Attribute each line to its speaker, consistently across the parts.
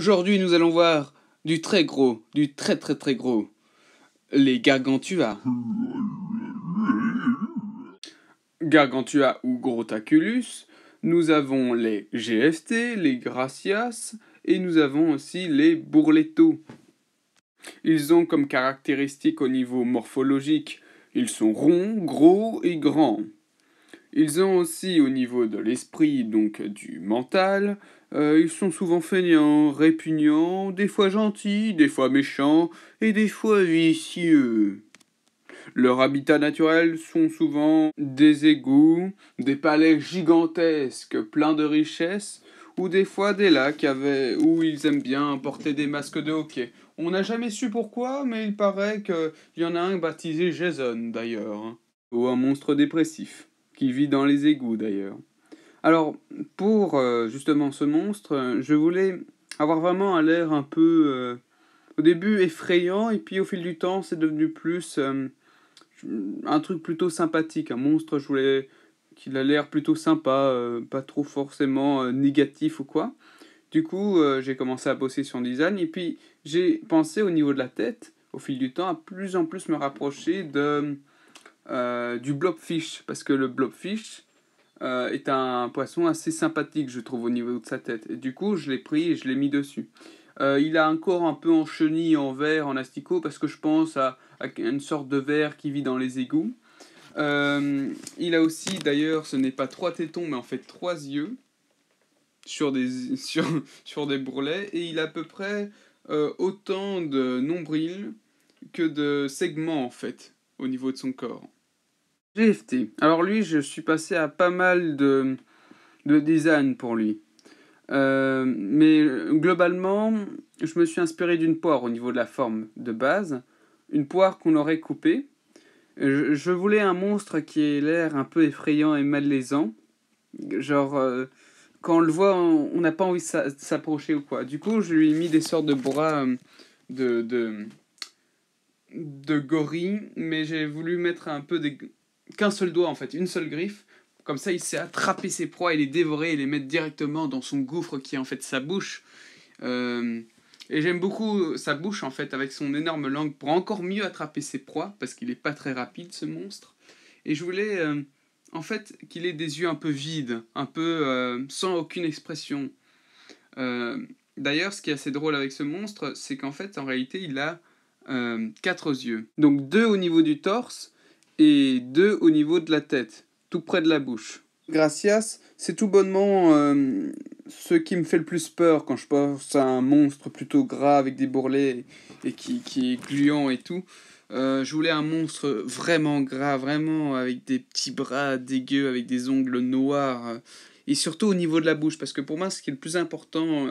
Speaker 1: Aujourd'hui, nous allons voir du très gros, du très gros, les Gargantua. Gargantua ou Grotaculus, nous avons les GFT, les Gracias, et nous avons aussi les Bourletto. Ils ont comme caractéristique au niveau morphologique, ils sont ronds, gros et grands. Ils ont aussi au niveau de l'esprit, donc du mental, ils sont souvent feignants, répugnants, des fois gentils, des fois méchants et des fois vicieux. Leurs habitats naturels sont souvent des égouts, des palais gigantesques pleins de richesses, ou des fois des lacs où ils aiment bien porter des masques de hockey. On n'a jamais su pourquoi, mais il paraît qu'il y en a un baptisé Jason d'ailleurs, hein. Ou un monstre dépressif, qui vit dans les égouts d'ailleurs. Alors, pour justement ce monstre, je voulais avoir vraiment un l'air un peu, au début effrayant, et puis au fil du temps, c'est devenu plus un truc plutôt sympathique. Un monstre, je voulais qu'il a l'air plutôt sympa, pas trop forcément négatif ou quoi. Du coup, j'ai commencé à bosser sur le design, et puis j'ai pensé au niveau de la tête, au fil du temps, à plus en plus me rapprocher du blobfish, parce que le blobfish est un poisson assez sympathique, je trouve, au niveau de sa tête. Et du coup, je l'ai pris et je l'ai mis dessus. Il a un corps un peu en chenille, en verre, en asticot, parce que je pense à une sorte de verre qui vit dans les égouts. Il a aussi, d'ailleurs, ce n'est pas 3 tétons, mais en fait 3 yeux sur des bourrelets, et il a à peu près autant de nombril que de segments, en fait, au niveau de son corps. GFT. Alors lui, je suis passé à pas mal de design pour lui. Mais globalement, je me suis inspiré d'une poire au niveau de la forme de base. Une poire qu'on aurait coupée. Je voulais un monstre qui ait l'air un peu effrayant et malaisant. Genre, quand on le voit, on n'a pas envie de s'approcher ou quoi. Du coup, je lui ai mis des sortes de bras de, de, de gorille, mais j'ai voulu mettre un peu qu'un seul doigt en fait, une seule griffe. Comme ça, il sait attraper ses proies et les dévorer et les mettre directement dans son gouffre qui est en fait sa bouche. Et j'aime beaucoup sa bouche en fait avec son énorme langue pour encore mieux attraper ses proies parce qu'il est pas très rapide ce monstre. Et je voulais en fait qu'il ait des yeux un peu vides, un peu sans aucune expression. D'ailleurs, ce qui est assez drôle avec ce monstre, c'est qu'en fait en réalité il a 4 yeux. Donc 2 au niveau du torse et 2 au niveau de la tête, tout près de la bouche. Gracias, c'est tout bonnement ce qui me fait le plus peur quand je pense à un monstre plutôt gras avec des bourrelets et qui est gluant et tout. Je voulais un monstre vraiment gras, vraiment avec des petits bras dégueux, avec des ongles noirs. Et surtout au niveau de la bouche, parce que pour moi, ce qui est le plus important,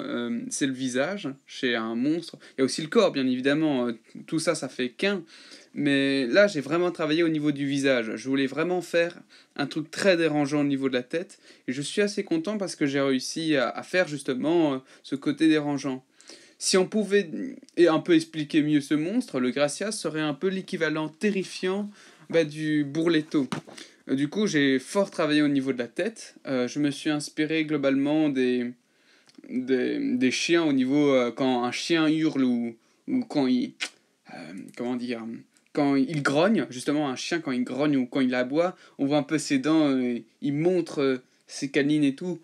Speaker 1: c'est le visage chez un monstre. Il y a aussi le corps, bien évidemment. Tout ça, ça fait qu'un. Mais là, j'ai vraiment travaillé au niveau du visage. Je voulais vraiment faire un truc très dérangeant au niveau de la tête. Et je suis assez content parce que j'ai réussi à faire justement ce côté dérangeant. Si on pouvait un peu expliquer mieux ce monstre, le Gracias serait un peu l'équivalent terrifiant du Bourletto. Du coup, j'ai fort travaillé au niveau de la tête. Je me suis inspiré globalement des chiens au niveau quand un chien hurle ou quand il... comment dire, quand il grogne, justement un chien quand il grogne ou quand il aboie, on voit un peu ses dents, il montre ses canines et tout,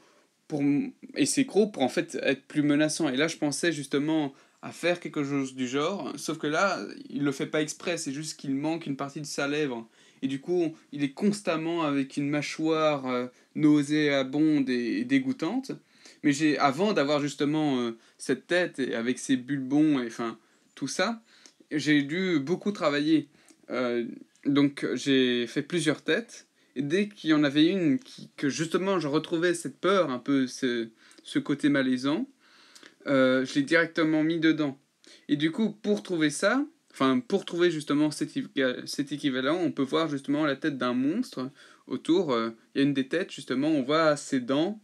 Speaker 1: et ses crocs pour en fait être plus menaçant. Et là je pensais justement à faire quelque chose du genre, sauf que là il le fait pas exprès, c'est juste qu'il manque une partie de sa lèvre. Et du coup, il est constamment avec une mâchoire nauséabonde et dégoûtante. Mais avant d'avoir justement cette tête et avec ses bulbons et enfin tout ça, j'ai dû beaucoup travailler. Donc j'ai fait plusieurs têtes. Et dès qu'il y en avait une que justement je retrouvais cette peur, un peu ce côté malaisant, je l'ai directement mis dedans. Et du coup, pour trouver ça, enfin pour trouver justement cet équivalent, on peut voir justement la tête d'un monstre. Autour, il y a une des têtes, justement, on voit ses dents,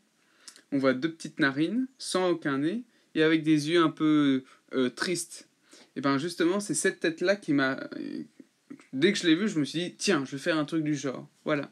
Speaker 1: on voit 2 petites narines, sans aucun nez, et avec des yeux un peu tristes. Et ben justement, c'est cette tête-là qui m'a... Dès que je l'ai vue, je me suis dit, tiens, je vais faire un truc du genre. Voilà.